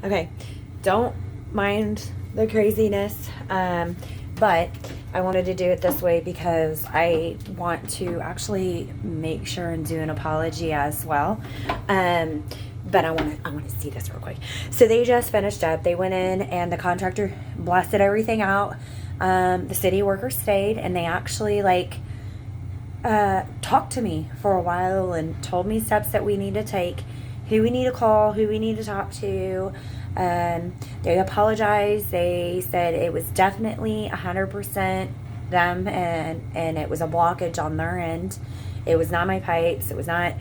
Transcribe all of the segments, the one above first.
Okay, don't mind the craziness, but I wanted to do it this way because I want to actually make sure and do an apology as well. But I want to see this real quick. So they just finished up. They went in and the contractor blasted everything out. The city workers stayed and they actually talked to me for a while and told me steps that we need to take, who we need to call, who we need to talk to. They apologized. They said it was definitely 100% them and it was a blockage on their end. It was not my pipes. It was not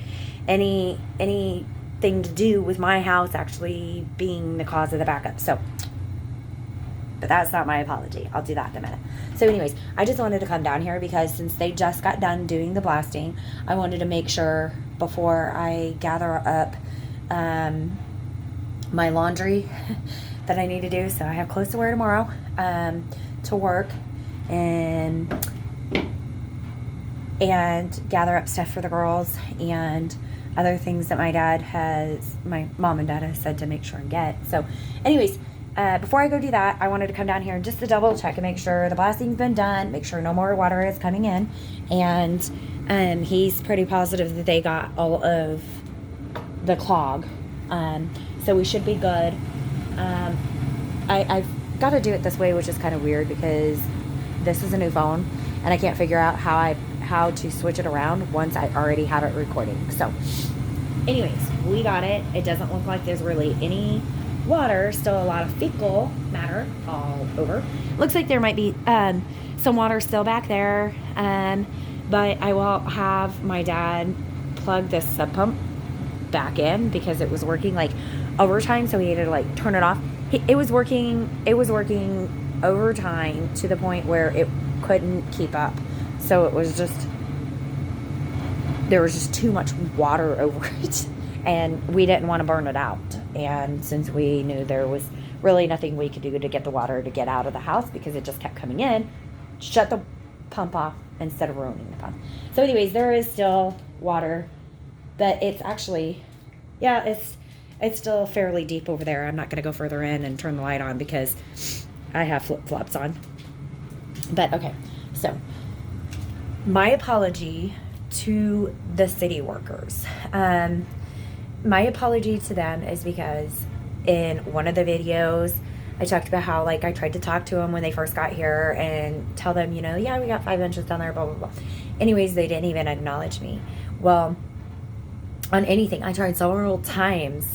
anything to do with my house actually being the cause of the backup. So, but that's not my apology. I'll do that in a minute. So anyways, I just wanted to come down here because since they just got done doing the blasting, I wanted to make sure before I gather up my laundry that I need to do. So I have clothes to wear tomorrow to work and gather up stuff for the girls and other things that my mom and dad has said to make sure and get. So anyways, before I go do that, I wanted to come down here just to double check and make sure the blasting's been done, make sure no more water is coming in. And he's pretty positive that they got all of the clog. So we should be good. I've got to do it this way, which is kind of weird because this is a new phone and I can't figure out how to switch it around once I already have it recording. So anyways, we got it. It doesn't look like there's really any water, still a lot of fecal matter all over. Looks like there might be some water still back there, but I will have my dad plug this sub pump back in because it was working like overtime, so he had to turn it off. It was working overtime to the point where it couldn't keep up, so it was just, there was just too much water over it and we didn't want to burn it out. And since we knew there was really nothing we could do to get the water to get out of the house because it just kept coming in, shut the pump off instead of ruining the pump. So anyways, there is still water, but it's actually, it's still fairly deep over there. I'm not going to go further in and turn the light on because I have flip-flops on. But okay, so my apology to the city workers. My apology to them is because in one of the videos, I talked about how I tried to talk to them when they first got here and tell them, we got 5 inches down there, blah, blah, blah. Anyways, they didn't even acknowledge me. Well, on anything, I tried several times,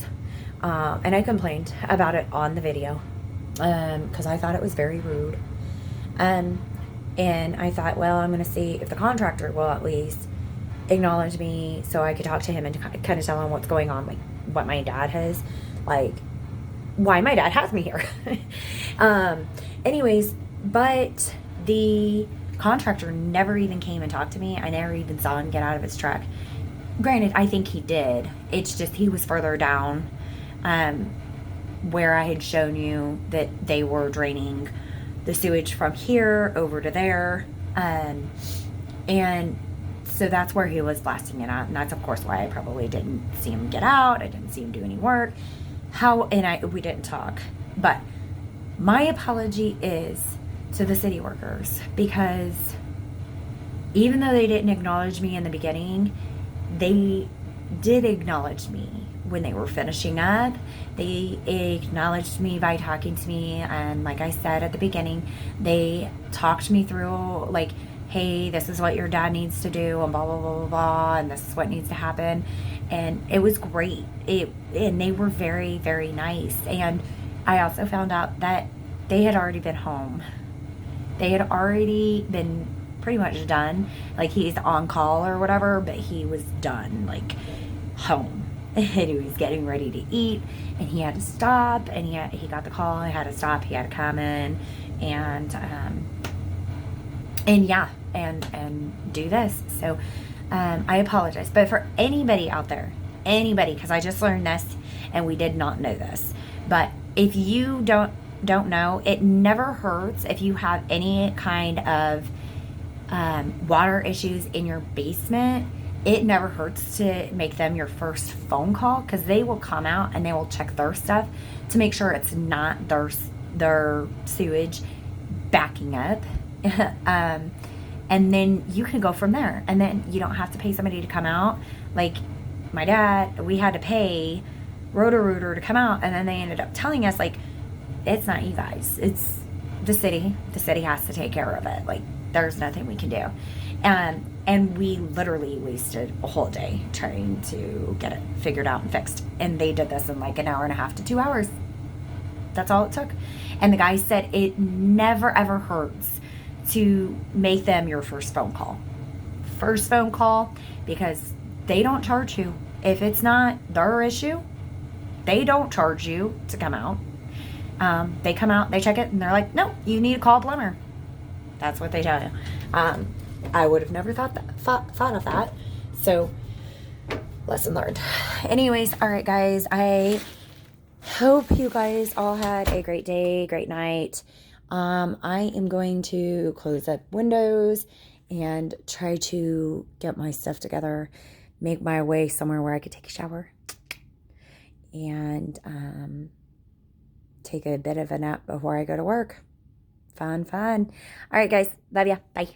and I complained about it on the video because I thought it was very rude. And I thought, well, I'm going to see if the contractor will at least acknowledge me so I could talk to him and kind of tell him what's going on, what my dad has, why my dad has me here. Anyways, but the contractor never even came and talked to me. I never even saw him get out of his truck. Granted, I think he did. It's just he was further down where I had shown you that they were draining the sewage from here over to there. And so that's where he was blasting it out. And that's, of course, why I probably didn't see him get out. I didn't see him do any work. We didn't talk. But my apology is to the city workers because even though they didn't acknowledge me in the beginning, they did acknowledge me when they were finishing up. They acknowledged me by talking to me. And like I said at the beginning, they talked me through hey, this is what your dad needs to do and blah, blah, blah, blah, blah, and this is what needs to happen. And it was great. And they were very, very nice. And I also found out that they had already been home. They had already been pretty much done. He's on call or whatever, but he was done, home. And he was getting ready to eat, and he had to stop, and he got the call, he had to stop, he had to come in, and do this. So I apologize. But for anybody out there, because I just learned this and we did not know this, but if you don't know, it never hurts if you have any kind of water issues in your basement. it never hurts to make them your first phone call, because they will come out and they will check their stuff to make sure it's not their sewage backing up. And then you can go from there, and then you don't have to pay somebody to come out. Like my dad, we had to pay Roto-Rooter to come out, and then they ended up telling us, like, it's not you guys, it's the city. The city has to take care of it. Like, there's nothing we can do. And we literally wasted a whole day trying to get it figured out and fixed. And they did this in like an hour and a half to 2 hours. That's all it took. And the guy said it never ever hurts to make them your first phone call. First phone call, because they don't charge you. If it's not their issue, they don't charge you to come out. They come out, they check it, and they're like, no, you need to call a plumber. That's what they tell you. I would have never thought of that. So, lesson learned. Anyways, all right, guys. I hope you guys all had a great day, great night. I am going to close up windows and try to get my stuff together, make my way somewhere where I could take a shower, and take a bit of a nap before I go to work. Fun. All right, guys. Love ya. Bye.